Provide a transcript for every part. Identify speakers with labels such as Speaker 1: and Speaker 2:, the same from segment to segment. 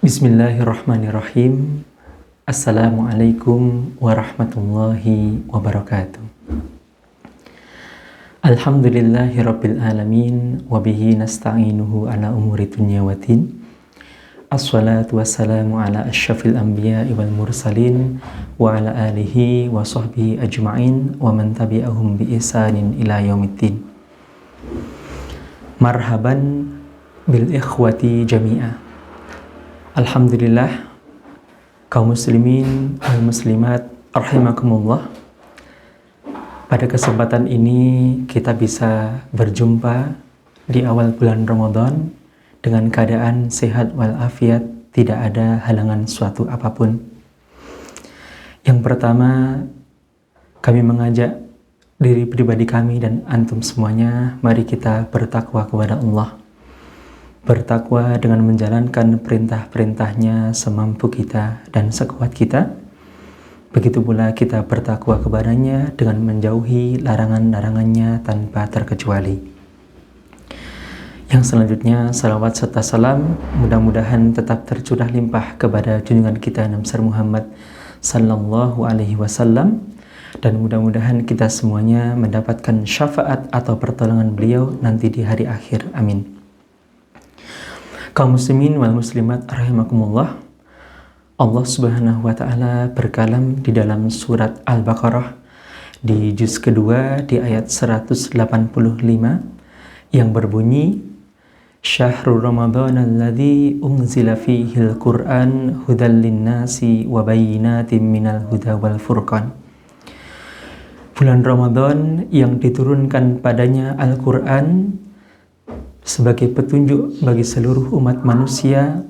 Speaker 1: Bismillahirrahmanirrahim. Assalamualaikum warahmatullahi wabarakatuh. Alhamdulillahirabbil alamin wa bihi nasta'inuhu ala umuri dunya waddin. Assalatu wassalamu ala asyrafil anbiya'i wal mursalin wa ala alihi wa sahbihi ajma'in wa man tabi'ahum bi ihsanin ila yaumiddin. Marhaban bil ikhwati jami'ah. Alhamdulillah, kaum muslimin wal muslimat rahimakumullah. Pada kesempatan ini kita bisa berjumpa di awal bulan Ramadan dengan keadaan sehat walafiat, tidak ada halangan suatu apapun. Yang pertama, kami mengajak diri pribadi kami dan antum semuanya, mari kita bertakwa kepada Allah. Bertakwa dengan menjalankan perintah-perintahnya semampu kita dan sekuat kita. Begitu pula kita bertakwa kepadanya dengan menjauhi larangan-larangannya tanpa terkecuali. Yang selanjutnya, salawat serta salam mudah-mudahan tetap tercurah limpah kepada junjungan kita Nabi Muhammad sallallahu alaihi wasallam, dan mudah-mudahan kita semuanya mendapatkan syafaat atau pertolongan beliau nanti di hari akhir. Amin. Kaum muslimin wal muslimat rahimakumullah. Allah Subhanahu wa taala berkalam di dalam surat Al-Baqarah di juz kedua di ayat 185 yang berbunyi, Syahrul Ramadan alladzi unzila fihil Qur'an hudal linnasi wa bayyinatin minal huda wal furqan. Bulan Ramadan yang diturunkan padanya Al-Qur'an sebagai petunjuk bagi seluruh umat manusia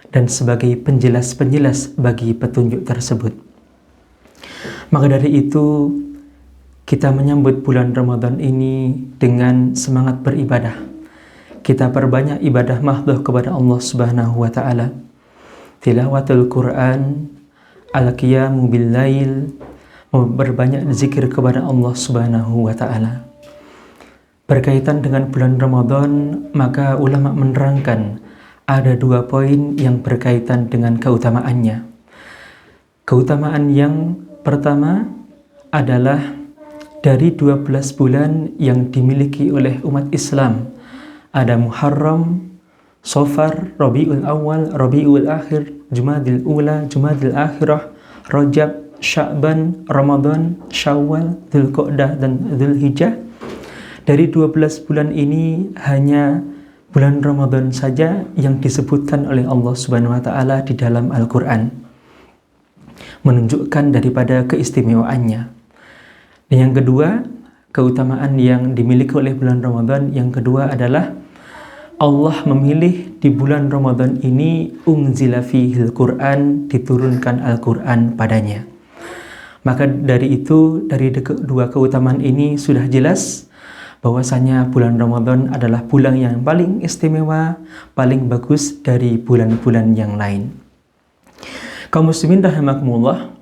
Speaker 1: dan sebagai penjelas-penjelas bagi petunjuk tersebut. Maka dari itu, kita menyambut bulan Ramadan ini dengan semangat beribadah. Kita perbanyak ibadah mahdhah kepada Allah Subhanahu wa taala. Tilawatul Quran, al-qiyamu bil lail, berbanyak zikir kepada Allah Subhanahu wa taala. Berkaitan dengan bulan Ramadan, maka ulama menerangkan ada 2 poin yang berkaitan dengan keutamaannya. Keutamaan yang pertama adalah dari 12 bulan yang dimiliki oleh umat Islam, ada Muharram, Safar, Rabiul Awal, Rabiul Akhir, Jumadil Ula, Jumadil Akhirah, Rajab, Sya'ban, Ramadan, Syawal, Dzulqa'dah dan Dzulhijjah. Dari 12 bulan ini hanya bulan Ramadan saja yang disebutkan oleh Allah Subhanahu wa taala di dalam Al-Qur'an, menunjukkan daripada keistimewaannya. Dan yang kedua, keutamaan yang dimiliki oleh bulan Ramadan yang kedua adalah Allah memilih di bulan Ramadan ini unzila fihil Qur'an, diturunkan Al-Qur'an padanya. Maka dari itu, dari dua keutamaan ini sudah jelas bahwasanya bulan Ramadan adalah bulan yang paling istimewa, paling bagus dari bulan-bulan yang lain. Kaum muslimin rahimakumullah,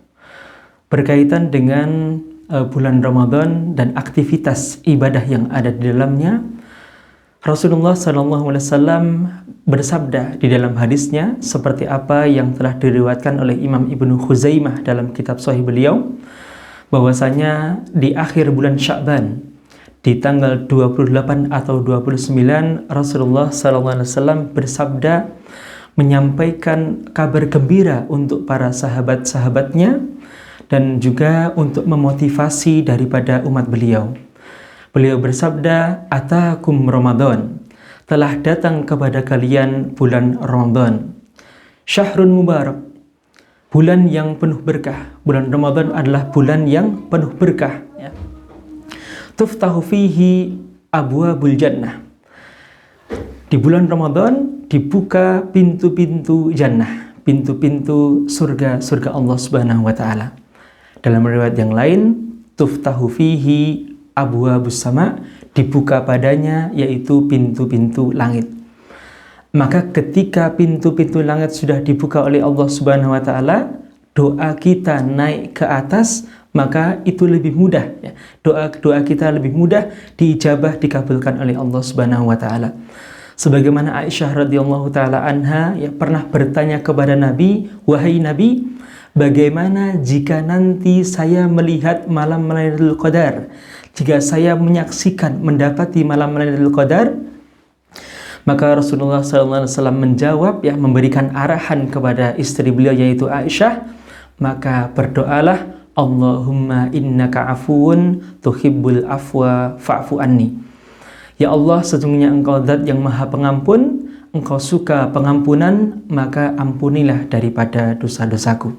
Speaker 1: berkaitan dengan bulan Ramadan dan aktivitas ibadah yang ada di dalamnya, Rasulullah SAW bersabda di dalam hadisnya seperti apa yang telah diriwayatkan oleh Imam Ibnu Khuzaimah dalam kitab Sahih beliau, bahwasanya di akhir bulan Sya'ban di tanggal 28 atau 29, Rasulullah SAW bersabda menyampaikan kabar gembira untuk para sahabat-sahabatnya dan juga untuk memotivasi daripada umat beliau. Beliau bersabda, Atakum Ramadan, telah datang kepada kalian bulan Ramadan. Syahrun Mubarak, bulan yang penuh berkah. Bulan Ramadan adalah bulan yang penuh berkah. Tuftahu fihi abwabul jannah. Di bulan Ramadan dibuka pintu-pintu jannah, pintu-pintu surga Allah Subhanahu wa taala. Dalam riwayat yang lain, tuftahu fihi abwabus sama, dibuka padanya yaitu pintu-pintu langit. Maka ketika pintu-pintu langit sudah dibuka oleh Allah Subhanahu wa taala, doa kita naik ke atas, maka itu lebih mudah, doa kita lebih mudah diijabah, dikabulkan oleh Allah Subhanahu wa taala. Sebagaimana Aisyah radhiyallahu taala anha ya pernah bertanya kepada Nabi, "Wahai Nabi, bagaimana jika nanti saya melihat malam Lailatul Qadar? Jika saya menyaksikan mendapati malam Lailatul Qadar?" Maka Rasulullah SAW menjawab ya, memberikan arahan kepada istri beliau yaitu Aisyah, maka berdoalah, Allahumma innaka afuun tuhibbul afwa fa'fu anni. Ya Allah, sesungguhnya Engkau zat yang maha pengampun, Engkau suka pengampunan, maka ampunilah daripada dosa-dosaku.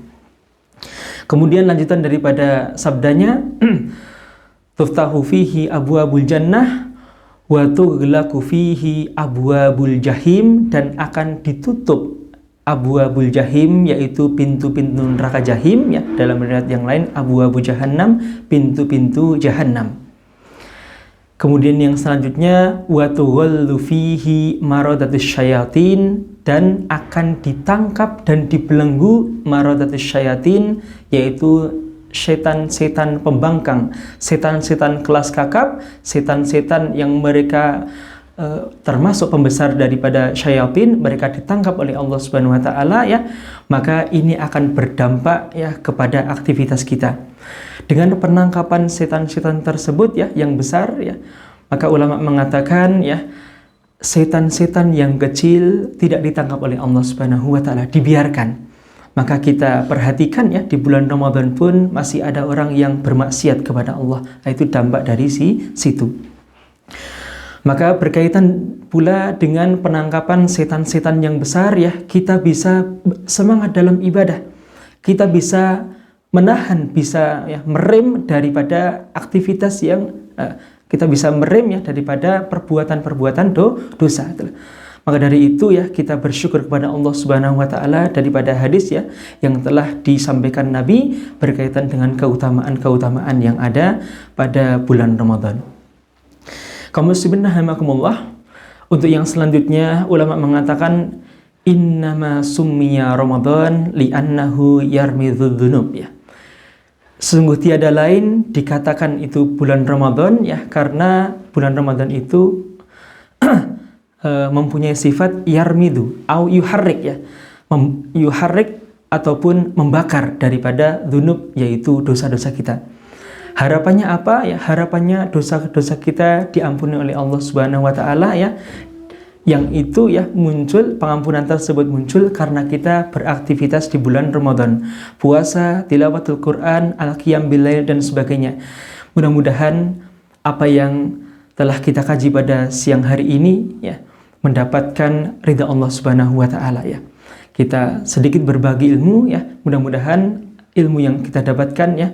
Speaker 1: Kemudian lanjutan daripada sabdanya, tuftahu fihi abwabul jannah wa tughlaqu fihi abwabul jahim, dan akan ditutup abwabul jahim, yaitu pintu-pintu neraka jahim ya, dalam riwayat yang lain abwabu jahannam, pintu-pintu jahannam. Kemudian yang selanjutnya wa tughallu fihi maradatus syayatin, dan akan ditangkap dan dibelenggu maradatus syayatin, yaitu setan-setan pembangkang, setan-setan kelas kakap, setan-setan yang mereka termasuk pembesar daripada syayatin, mereka ditangkap oleh Allah Subhanahu wa taala ya. Maka ini akan berdampak ya kepada aktivitas kita. Dengan penangkapan setan-setan tersebut ya yang besar ya, maka ulama mengatakan ya, setan-setan yang kecil tidak ditangkap oleh Allah Subhanahu wa taala, dibiarkan. Maka kita perhatikan ya, di bulan Ramadan pun masih ada orang yang bermaksiat kepada Allah. Itu dampak dari situ. Maka berkaitan pula dengan penangkapan setan-setan yang besar ya, kita bisa semangat dalam ibadah. Kita bisa menahan, bisa ya merem daripada aktivitas yang kita bisa merem ya daripada perbuatan-perbuatan dosa. Maka dari itu ya, kita bersyukur kepada Allah Subhanahu wa taala daripada hadis ya yang telah disampaikan Nabi berkaitan dengan keutamaan-keutamaan yang ada pada bulan Ramadan. Kaum muslimin rahimakumullah, untuk yang selanjutnya ulama mengatakan innama summiya Ramadan li'annahu yarmidzu dzunub ya. Sungguh tiada lain dikatakan itu bulan Ramadan ya, karena bulan Ramadan itu mempunyai sifat yarmidu au yuharrik ya, yuharrik ataupun membakar daripada dzunub, yaitu dosa-dosa kita. Harapannya apa ya? Harapannya dosa-dosa kita diampuni oleh Allah Subhanahu wa taala ya. Yang itu ya muncul, pengampunan tersebut muncul karena kita beraktivitas di bulan Ramadan. Puasa, tilawatul Quran, al-qiyam bilail dan sebagainya. Mudah-mudahan apa yang telah kita kaji pada siang hari ini ya mendapatkan ridha Allah Subhanahu wa taala ya. Kita sedikit berbagi ilmu ya. Mudah-mudahan ilmu yang kita dapatkan ya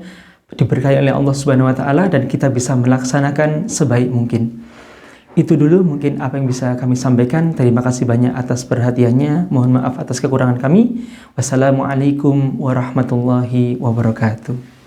Speaker 1: diberkahi oleh Allah Subhanahu wa taala dan kita bisa melaksanakan sebaik mungkin. Itu dulu mungkin apa yang bisa kami sampaikan. Terima kasih banyak atas perhatiannya. Mohon maaf atas kekurangan kami. Wassalamualaikum warahmatullahi wabarakatuh.